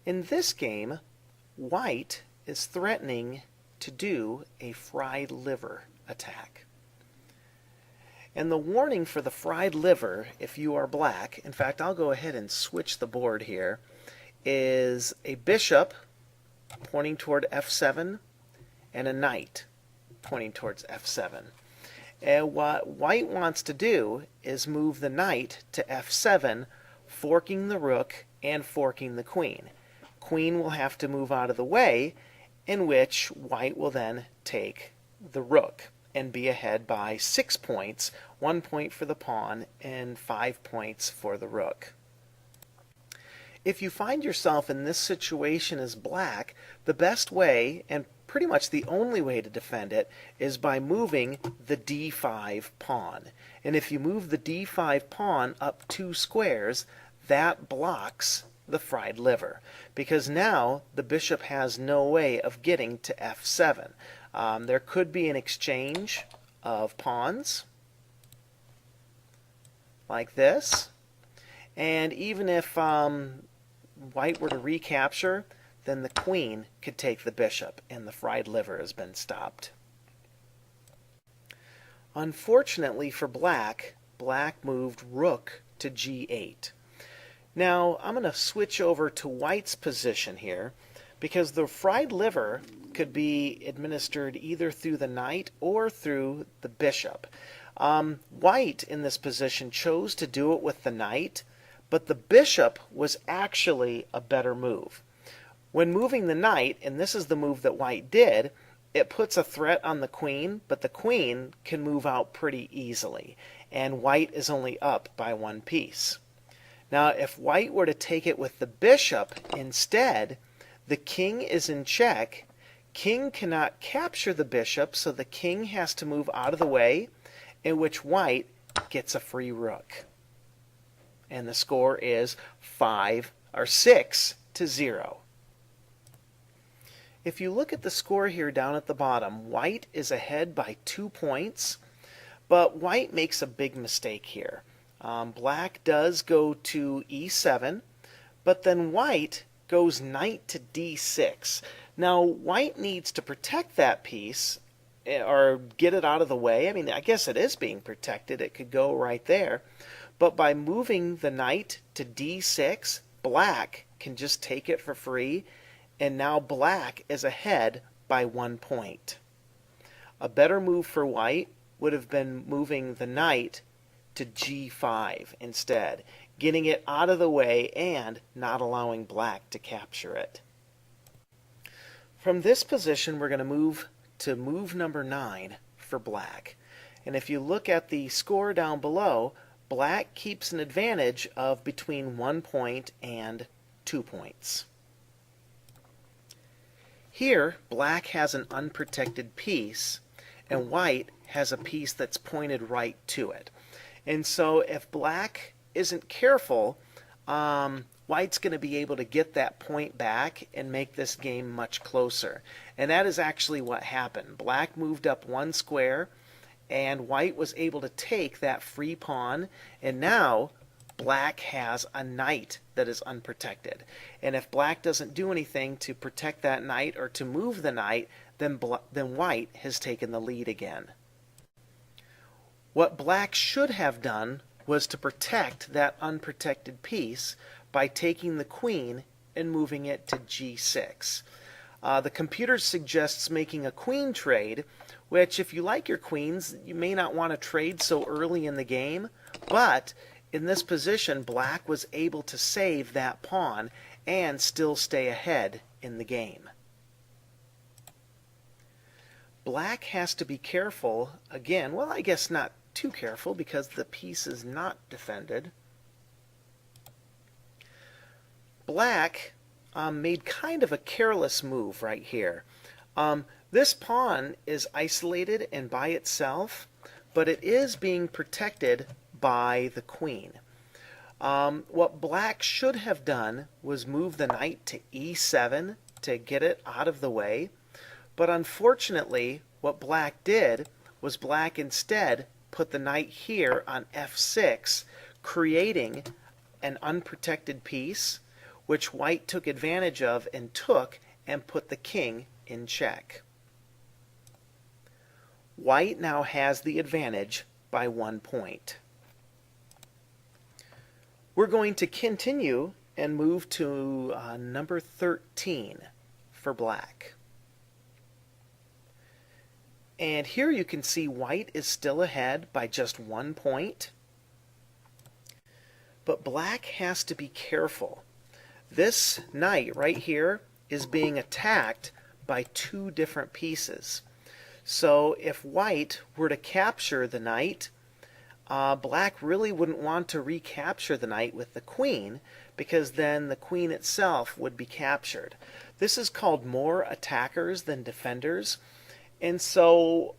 In this game, white is threatening to do a fried liver attack. And the warning for the fried liver, if you are black, in fact, I'll go ahead and switch the board here, is a bishop pointing toward f7 and a knight pointing towards f7. And what white wants to do is move the knight to f7, forking the rook and forking the queen. Queen will have to move out of the way, in which white will then take the rook and be ahead by 6 points, 1 point for the pawn and 5 points for the rook. If you find yourself in this situation as black, the best way, and pretty much the only way to defend it, is by moving the d5 pawn. And if you move the d5 pawn up 2 squares, that blocks the fried liver, because now the bishop has no way of getting to f7. There could be an exchange of pawns, like this, and even if white were to recapture, then the queen could take the bishop, and the fried liver has been stopped. Unfortunately for black, black moved rook to g8. Now, I'm going to switch over to white's position here, because the fried liver could be administered either through the knight or through the bishop. White in this position chose to do it with the knight, but the bishop was actually a better move. When moving the knight, and this is the move that white did, it puts a threat on the queen, but the queen can move out pretty easily, and white is only up by 1 piece. Now, if white were to take it with the bishop instead, the king is in check. King cannot capture the bishop, so the king has to move out of the way, in which white gets a free rook. And the score is 6-0. If you look at the score here down at the bottom, white is ahead by 2 points, but white makes a big mistake here. Black does go to e7, but then white goes knight to d6. Now, white needs to protect that piece, or get it out of the way. I mean, I guess it is being protected. It could go right there. But by moving the knight to d6, black can just take it for free, and now black is ahead by 1 point. A better move for white would have been moving the knight to g5 instead, getting it out of the way and not allowing black to capture it. From this position, we're going to move to move number 9 for black. And if you look at the score down below, black keeps an advantage of between 1 point and 2 points. Here, black has an unprotected piece, and white has a piece that's pointed right to it. And so if black isn't careful, white's going to be able to get that point back and make this game much closer. And that is actually what happened. Black moved up 1 square, and white was able to take that free pawn, and now black has a knight that is unprotected. And if black doesn't do anything to protect that knight or to move the knight, then white has taken the lead again. What black should have done was to protect that unprotected piece by taking the queen and moving it to g6. The computer suggests making a queen trade, which if you like your queens, you may not want to trade so early in the game, but in this position, black was able to save that pawn and still stay ahead in the game. Black has to be careful again. Well, I guess not too careful because the piece is not defended. Black made kind of a careless move right here. This pawn is isolated and by itself, but it is being protected by the queen. What black should have done was move the knight to e7 to get it out of the way, but unfortunately what black did was black instead put the knight here on f6, creating an unprotected piece, which white took advantage of and took and put the king in check. White now has the advantage by 1 point. We're going to continue and move to number 13 for black. And here you can see white is still ahead by just 1 point. But black has to be careful. This knight right here is being attacked by 2 different pieces. So if white were to capture the knight, black really wouldn't want to recapture the knight with the queen, because then the queen itself would be captured. This is called more attackers than defenders. And so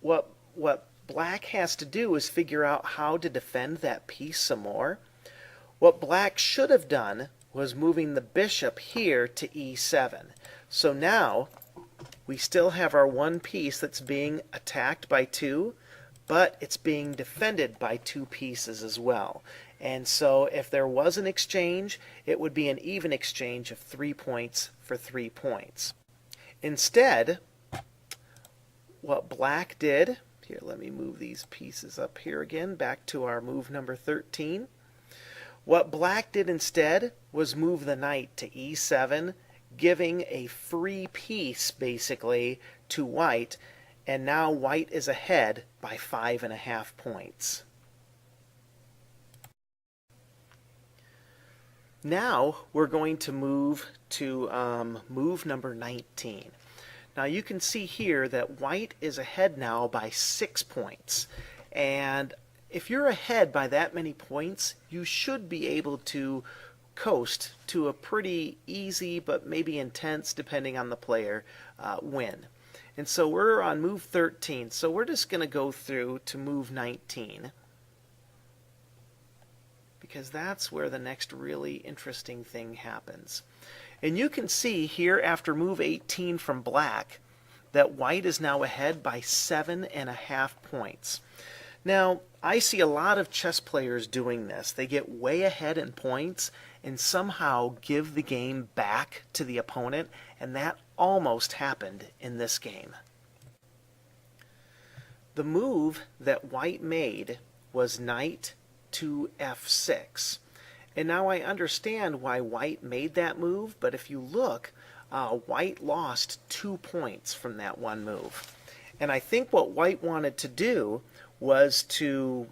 what black has to do is figure out how to defend that piece some more. What black should have done was moving the bishop here to e7. So now we still have our one piece that's being attacked by 2, but it's being defended by 2 pieces as well. And so if there was an exchange, it would be an even exchange of 3 points for 3 points. Instead, what black did, here let me move these pieces up here again, back to our move number 13. What black did instead was move the knight to e7, giving a free piece basically to white, and now white is ahead by 5.5 points. Now we're going to move to move number 19. Now you can see here that white is ahead now by 6 points, and if you're ahead by that many points, you should be able to coast to a pretty easy but maybe intense, depending on the player, win. And so we're on move 13, so we're just going to go through to move 19, because that's where the next really interesting thing happens. And you can see here after move 18 from black that white is now ahead by 7.5 points. Now, I see a lot of chess players doing this. They get way ahead in points and somehow give the game back to the opponent, and that almost happened in this game. The move that white made was knight to f6. And now I understand why white made that move, but if you look, white lost 2 points from that one move. And I think what white wanted to do was to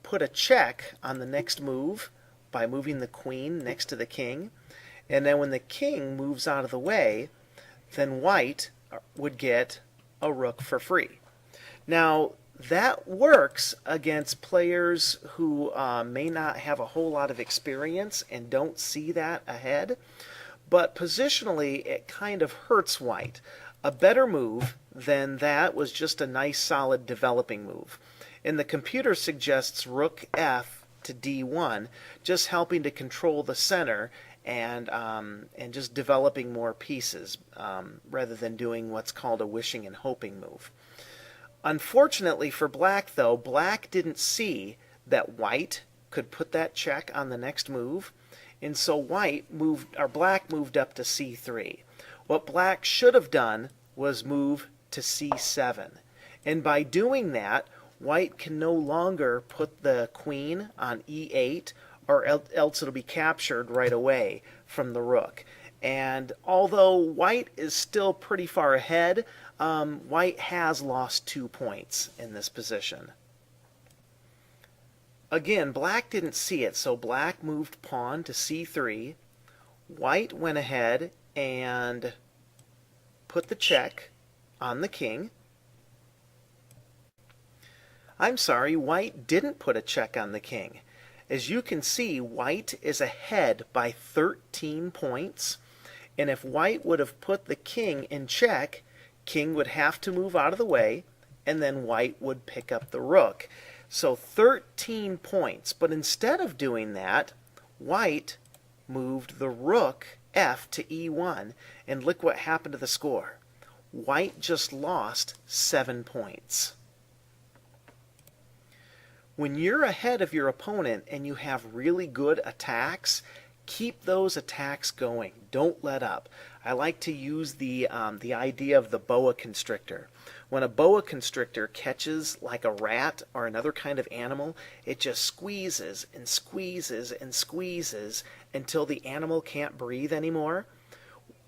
put a check on the next move by moving the queen next to the king. And then when the king moves out of the way, then white would get a rook for free. Now, that works against players who may not have a whole lot of experience and don't see that ahead. But positionally, it kind of hurts white. A better move than that was just a nice, solid developing move. And the computer suggests rook f to d1, just helping to control the center and just developing more pieces rather than doing what's called a wishing and hoping move. Unfortunately for black, though, black didn't see that white could put that check on the next move, and so black moved up to c3. What black should have done was move to c7, and by doing that, white can no longer put the queen on e8, or else it'll be captured right away from the rook. And although white is still pretty far ahead, white has lost 2 points in this position. Again, black didn't see it, so black moved pawn to c3. White went ahead and put the check on the king. I'm sorry, white didn't put a check on the king. As you can see, white is ahead by 13 points. And if white would have put the king in check, king would have to move out of the way, and then white would pick up the rook. So 13 points. But instead of doing that, white moved the rook f to e1, and look what happened to the score. White just lost 7 points. When you're ahead of your opponent and you have really good attacks, Keep those attacks going. Don't let up. I like to use the idea of the boa constrictor. When a boa constrictor catches like a rat or another kind of animal, it just squeezes and squeezes and squeezes until the animal can't breathe anymore.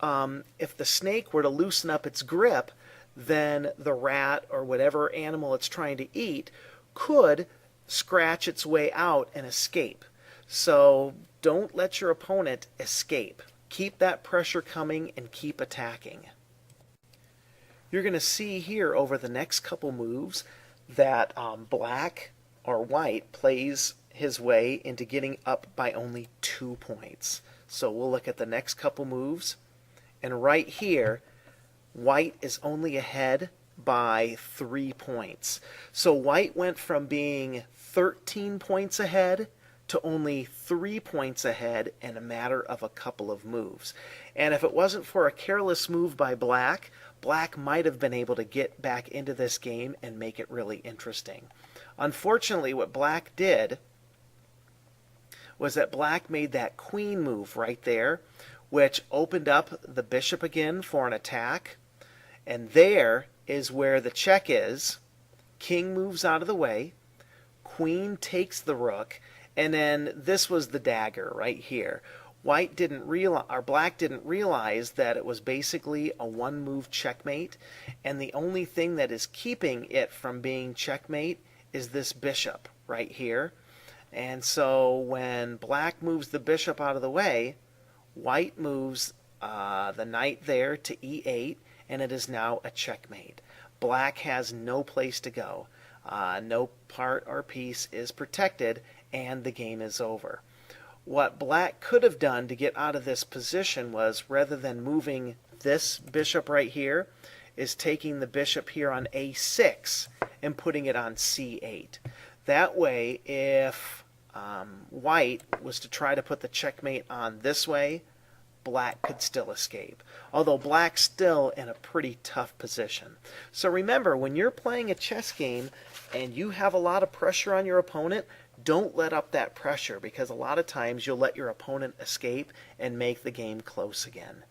If the snake were to loosen up its grip, then the rat or whatever animal it's trying to eat could scratch its way out and escape. So don't let your opponent escape. Keep that pressure coming and keep attacking. You're going to see here over the next couple moves that black or white plays his way into getting up by only 2 points. So we'll look at the next couple moves. And right here, white is only ahead by 3 points. So white went from being 13 points ahead to only 3 points ahead in a matter of a couple of moves. And if it wasn't for a careless move by black, black might have been able to get back into this game and make it really interesting. Unfortunately, what black did was that black made that queen move right there, which opened up the bishop again for an attack. And there is where the check is. King moves out of the way. Queen takes the rook. And then this was the dagger right here. Black didn't realize that it was basically a one-move checkmate, and the only thing that is keeping it from being checkmate is this bishop right here. And so when black moves the bishop out of the way, white moves the knight there to e8, and it is now a checkmate. Black has no place to go. No part or piece is protected, and the game is over. What black could have done to get out of this position was, rather than moving this bishop right here, is taking the bishop here on a6 and putting it on c8. That way, if white was to try to put the checkmate on this way, black could still escape. Although black's still in a pretty tough position. So remember, when you're playing a chess game and you have a lot of pressure on your opponent, don't let up that pressure, because a lot of times you'll let your opponent escape and make the game close again.